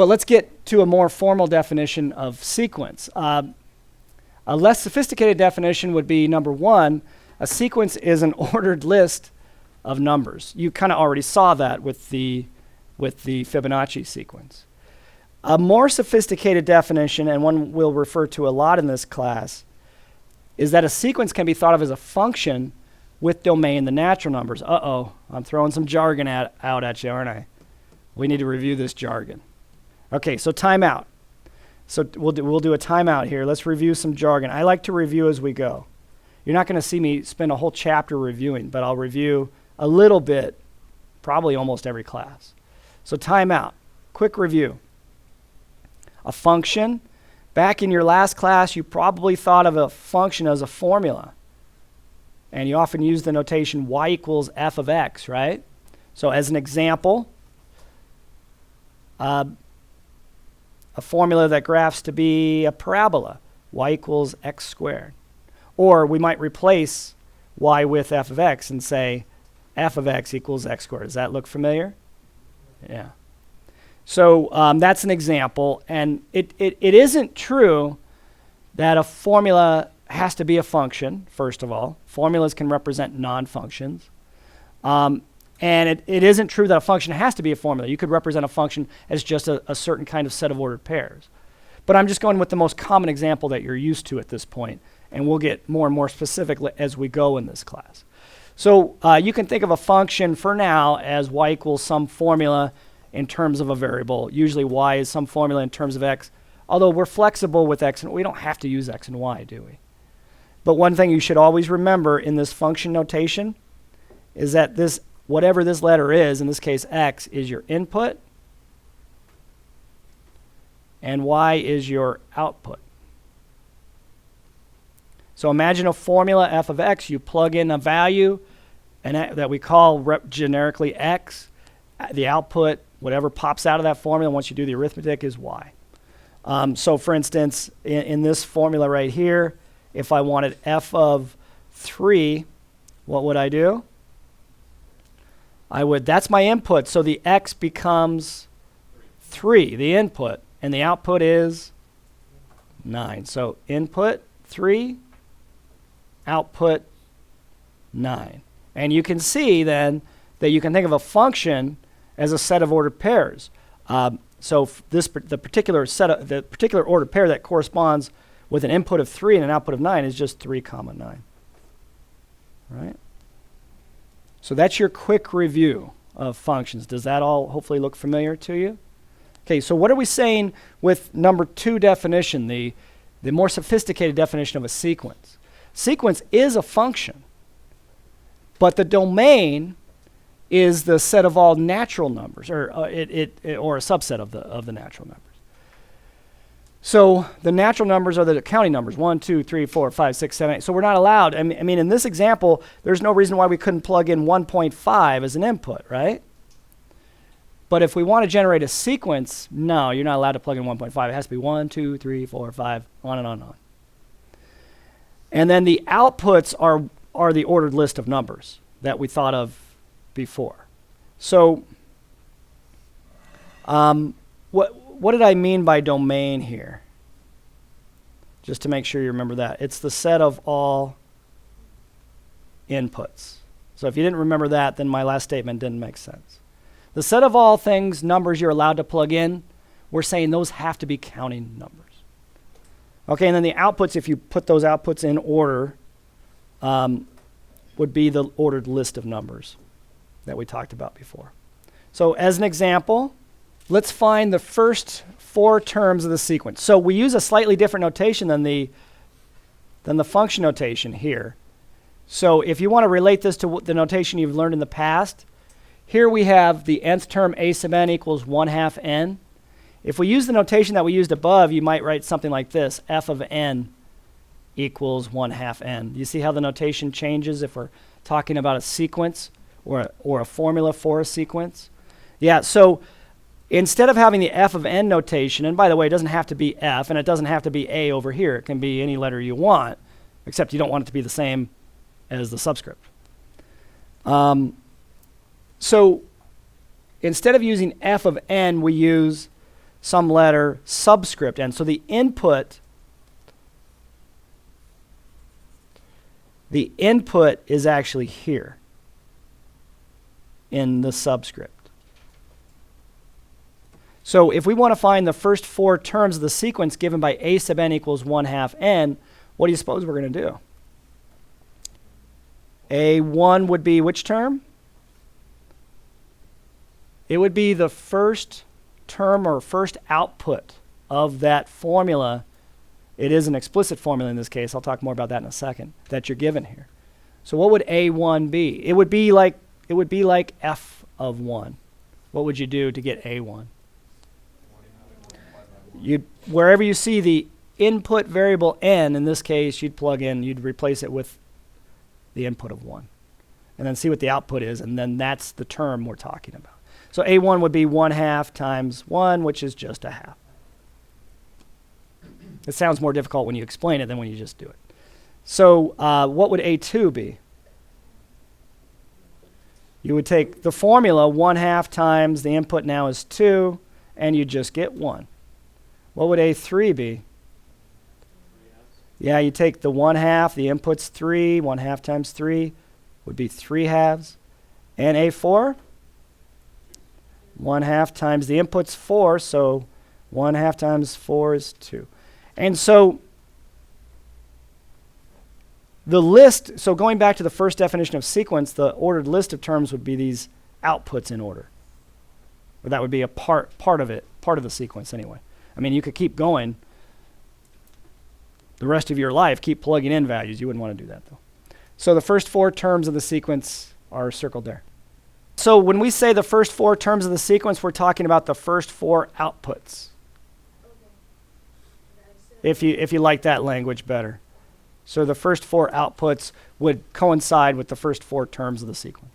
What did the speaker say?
But let's get to a more formal definition of sequence. A less sophisticated definition would be, number one, a sequence is an ordered list of numbers. You kind of already saw that with the Fibonacci sequence. A more sophisticated definition, and one we'll refer to a lot in this class, is that a sequence can be thought of as a function with domain the natural numbers. Uh-oh, I'm throwing some jargon out at you, aren't I? We need to review this jargon. Okay, so timeout. So we'll do a timeout here. Let's review some jargon. I like to review as we go. You're not going to see me spend a whole chapter reviewing, but I'll review a little bit, probably almost every class. So timeout. Quick review. A function. Back in your last class, you probably thought of a function as a formula. And you often use the notation y equals f of x, right? So as an example, a formula that graphs to be a parabola, y equals x squared. Or we might replace y with f of x and say f of x equals x squared. Does that look familiar? Yeah. So that's an example. And it isn't true that a formula has to be a function, first of all. Formulas can represent non-functions. And it isn't true that a function has to be a formula. You could represent a function as just a certain kind of set of ordered pairs. But I'm just going with the most common example that you're used to at this point, and we'll get more and more specific as we go in this class. So you can think of a function for now as y equals some formula in terms of a variable. Usually y is some formula in terms of x, although we're flexible with x, and we don't have to use x and y, do we? But one thing you should always remember in this function notation is that this, whatever this letter is, in this case x, is your input, and y is your output. So imagine a formula f of x. You plug in a value and that we call generically x. The output, whatever pops out of that formula once you do the arithmetic, is y. So for instance, in this formula right here, if I wanted f of 3, what would I do? That's my input, so the x becomes 3, the input, and the output is 9. So input 3, output 9. And you can see then that you can think of a function as a set of ordered pairs. So the particular ordered pair that corresponds with an input of 3 and an output of 9 is just 3, 9. Right? So that's your quick review of functions. Does that all hopefully look familiar to you? Okay, so what are we saying with number 2 definition, the more sophisticated definition of a sequence? Sequence is a function, but the domain is the set of all natural numbers, or a subset of the natural numbers. So the natural numbers are the counting numbers, 1, 2, 3, 4, 5, 6, 7, 8. So we're not allowed. I mean, in this example, there's no reason why we couldn't plug in 1.5 as an input, right? But if we want to generate a sequence, no, you're not allowed to plug in 1.5. It has to be 1, 2, 3, 4, 5, on and on and on. And then the outputs are the ordered list of numbers that we thought of before. So what did I mean by domain here? Just to make sure you remember that. It's the set of all inputs. So if you didn't remember that, then my last statement didn't make sense. The set of all things, numbers you're allowed to plug in, we're saying those have to be counting numbers. Okay, and then the outputs, if you put those outputs in order, would be the ordered list of numbers that we talked about before. So as an example, let's find the first 4 terms of the sequence. So we use a slightly different notation than the function notation here. So if you want to relate this to the notation you've learned in the past, here we have the nth term a sub n equals 1/2 n. If we use the notation that we used above, you might write something like this: f of n equals 1/2 n. You see how the notation changes if we're talking about a sequence or a formula for a sequence? Yeah, so instead of having the f of n notation, and by the way, it doesn't have to be f, and it doesn't have to be a over here. It can be any letter you want, except you don't want it to be the same as the subscript. So instead of using f of n, we use some letter subscript n. So the input is actually here in the subscript. So if we want to find the first 4 terms of the sequence given by a sub n equals 1/2 n, what do you suppose we're going to do? A1 would be which term? It would be the first term or first output of that formula. It is an explicit formula in this case. I'll talk more about that in a second, that you're given here. So what would A1 be? It would be like f of 1. What would you do to get A1? Wherever you see the input variable n, in this case, you'd replace it with the input of 1. And then see what the output is, and then that's the term we're talking about. So A1 would be 1/2 times 1, which is just a half. It sounds more difficult when you explain it than when you just do it. So what would A2 be? You would take the formula 1/2 times the input now is 2, and you just get 1. What would A3 be? Yeah, you take the 1/2, the input's 3, 1/2 times 3 would be 3/2. And A4? 1/2 times the input's 4, so 1/2 times 4 is 2. And so the list, so going back to the first definition of sequence, the ordered list of terms would be these outputs in order. Or that would be a part of it, part of the sequence anyway. I mean, you could keep going the rest of your life, keep plugging in values. You wouldn't want to do that, though. So the first 4 terms of the sequence are circled there. So when we say the first 4 terms of the sequence, we're talking about the first 4 outputs. If you like that language better. So the first 4 outputs would coincide with the first 4 terms of the sequence.